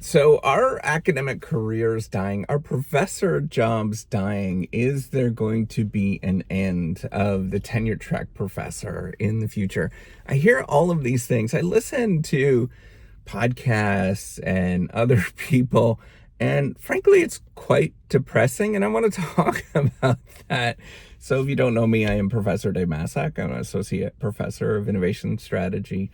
So our academic careers dying, our professor jobs dying. Is there going to be an end of the tenure track professor in the future? I hear all of these things. I listen to podcasts and other people, and frankly, it's quite depressing. And I want to talk about that. So if you don't know me, I am Professor Dave Massack. I'm an associate professor of innovation strategy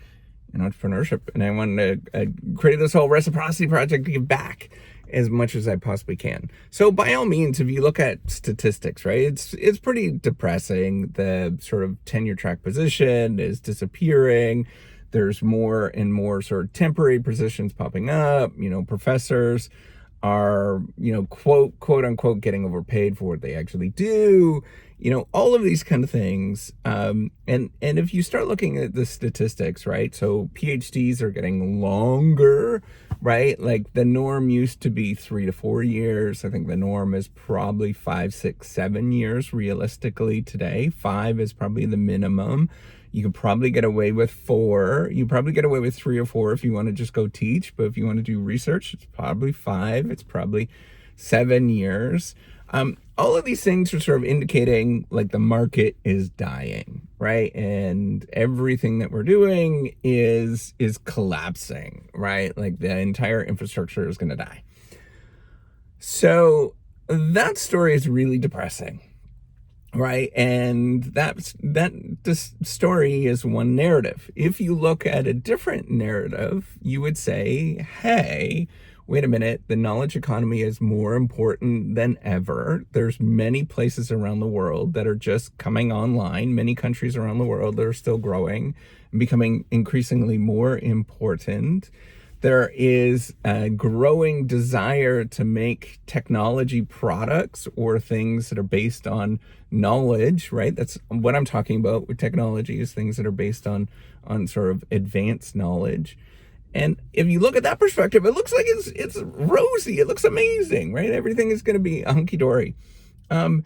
and entrepreneurship, and I wanted to create this whole reciprocity project to give back as much as I possibly can. So by all means, if you look at statistics, right, it's pretty depressing. The sort of tenure track position is disappearing. There's more and more sort of temporary positions popping up. Professors are, quote unquote, getting overpaid for what they actually do. All of these kind of things. And if you start looking at the statistics, right? So PhDs are getting longer, right? Like the norm used to be 3 to 4 years. I think the norm is probably 5, 6, 7 years realistically today. 5 is probably the minimum. You could probably get away with 4. You probably get away with 3 or 4 if you want to just go teach. But if you want to do research, it's probably 5. It's probably 7 years. All of these things are sort of indicating like the market is dying, right? And everything that we're doing is collapsing, right? Like the entire infrastructure is going to die. So that story is really depressing. Right. And that story is one narrative. If you look at a different narrative, you would say, hey, wait a minute, the knowledge economy is more important than ever. There's many places around the world that are just coming online, many countries around the world that are still growing and becoming increasingly more important. There is a growing desire to make technology products or things that are based on knowledge, right? That's what I'm talking about with technology, is things that are based on sort of advanced knowledge. And if you look at that perspective, it looks like it's rosy. It looks amazing, right? Everything is going to be hunky-dory. Both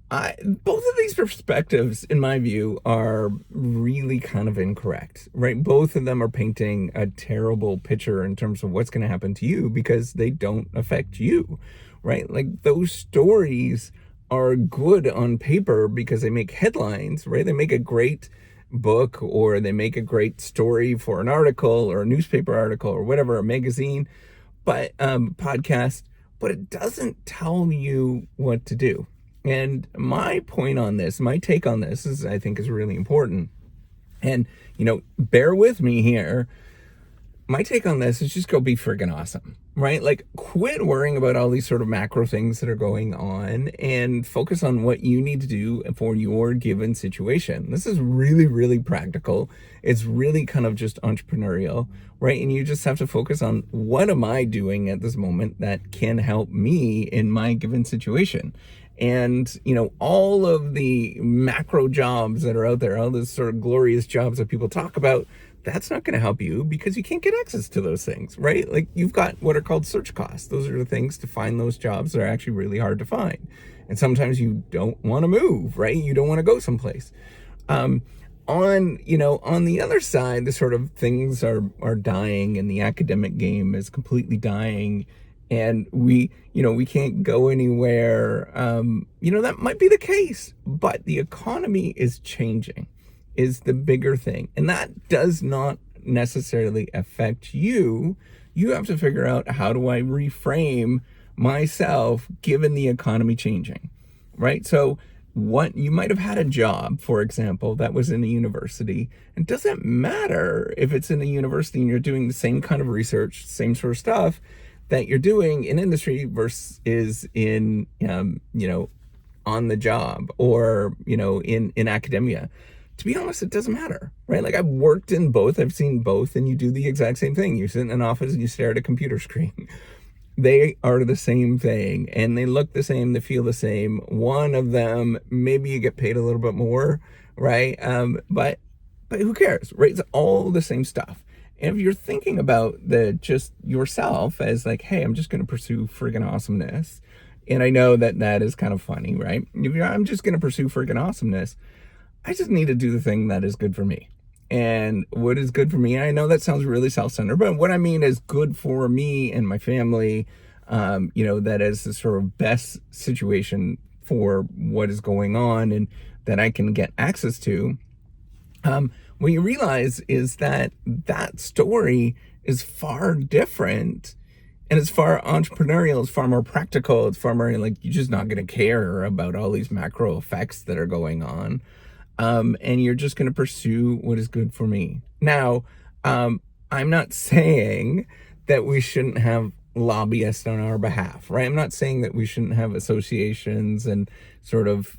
of these perspectives, in my view, are really kind of incorrect, right? Both of them are painting a terrible picture in terms of what's going to happen to you because they don't affect you, right? Like those stories are good on paper because they make headlines, right? They make a great book, or they make a great story for an article or a newspaper article or whatever, a magazine, but podcast, but it doesn't tell you what to do. And my point on this, my take on this is, I think, is really important. And, bear with me here. My take on this is just go be friggin' awesome, right? Like quit worrying about all these sort of macro things that are going on and focus on what you need to do for your given situation. This is really, really practical. It's really kind of just entrepreneurial, right? And you just have to focus on what am I doing at this moment that can help me in my given situation. And, all of the macro jobs that are out there, all those sort of glorious jobs that people talk about, that's not going to help you because you can't get access to those things, right? Like you've got what are called search costs. Those are the things to find those jobs that are actually really hard to find. And sometimes you don't want to move, right? You don't want to go someplace. On the other side, the sort of things are dying and the academic game is completely dying. And we can't go anywhere. That might be the case, but the economy is changing, is the bigger thing. And that does not necessarily affect you. You have to figure out, how do I reframe myself given the economy changing, right? So what you might have had a job, for example, that was in a university. It doesn't matter if it's in a university and you're doing the same kind of research, same sort of stuff that you're doing in industry versus is in, on the job or, in academia. To be honest, it doesn't matter, right? Like I've worked in both, I've seen both, and you do the exact same thing. You sit in an office and you stare at a computer screen. They are the same thing and they look the same, they feel the same. One of them, maybe you get paid a little bit more, right? But who cares, right? It's all the same stuff. And if you're thinking about just yourself as like, hey, I'm just going to pursue friggin' awesomeness. And I know that is kind of funny, right? I'm just going to pursue friggin' awesomeness. I just need to do the thing that is good for me. And what is good for me, I know that sounds really self-centered, but what I mean is good for me and my family, that is the sort of best situation for what is going on and that I can get access to. What you realize is that that story is far different, and it's far entrepreneurial, it's far more practical, it's far more like you're just not going to care about all these macro effects that are going on. And you're just going to pursue what is good for me. Now, I'm not saying that we shouldn't have lobbyists on our behalf, right? I'm not saying that we shouldn't have associations and sort of,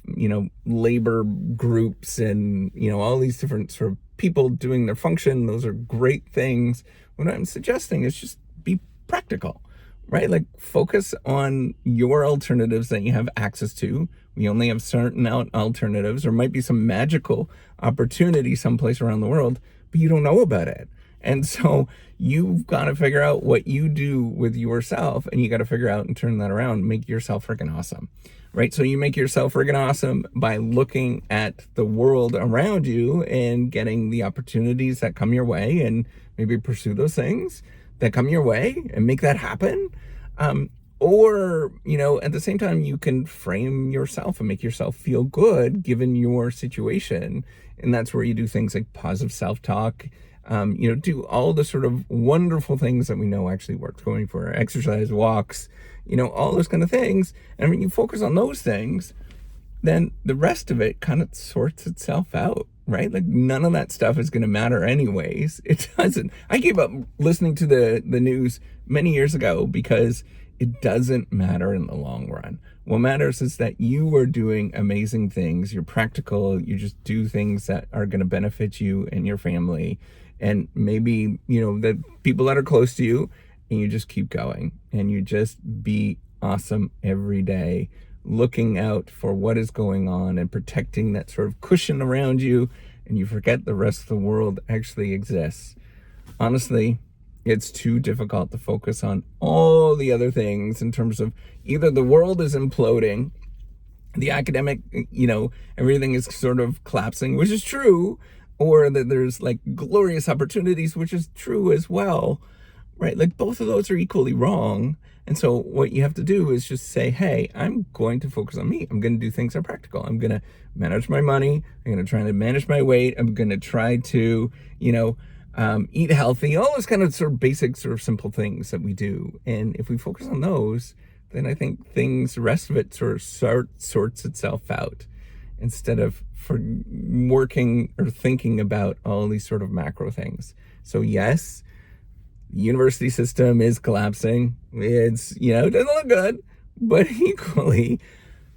labor groups and, all these different sort of people doing their function. Those are great things. What I'm suggesting is just be practical, right? Like focus on your alternatives that you have access to. We only have certain alternatives. There might be some magical opportunity someplace around the world, but you don't know about it. And so you've got to figure out what you do with yourself, and you got to figure out and turn that around, make yourself freaking awesome, right? So you make yourself freaking awesome by looking at the world around you and getting the opportunities that come your way, and maybe pursue those things that come your way and make that happen. Or, at the same time, you can frame yourself and make yourself feel good given your situation. And that's where you do things like positive self-talk, do all the sort of wonderful things that we know actually works, going for exercise, walks, all those kind of things. And when you focus on those things, then the rest of it kind of sorts itself out, right? Like none of that stuff is going to matter anyways. It doesn't. I gave up listening to the news many years ago because it doesn't matter in the long run. What matters is that you are doing amazing things. You're practical. You just do things that are going to benefit you and your family, and maybe, the people that are close to you, and you just keep going and you just be awesome every day, looking out for what is going on and protecting that sort of cushion around you, and you forget the rest of the world actually exists. Honestly, it's too difficult to focus on all the other things in terms of either the world is imploding, the academic, everything is sort of collapsing, which is true, or that there's like glorious opportunities, which is true as well, right? Like both of those are equally wrong. And so what you have to do is just say, hey, I'm going to focus on me. I'm going to do things that are practical. I'm going to manage my money. I'm going to try to manage my weight. I'm going to try to, eat healthy, all those kind of sort of basic, sort of simple things that we do. And if we focus on those, then I think the rest of it sort of sorts itself out, instead of for working or thinking about all these sort of macro things. So yes, the university system is collapsing. It's, it doesn't look good, but equally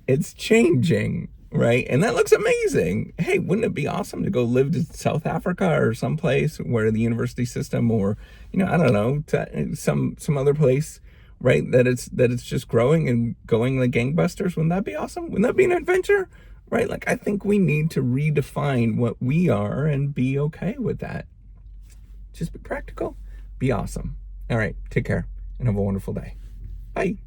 it's changing. Right. And that looks amazing. Hey, wouldn't it be awesome to go live to South Africa or someplace where the university system, or, I don't know, to some other place, right, that it's just growing and going like gangbusters? Wouldn't that be awesome? Wouldn't that be an adventure? Right. Like, I think we need to redefine what we are and be okay with that. Just be practical, be awesome. All right. Take care and have a wonderful day. Bye.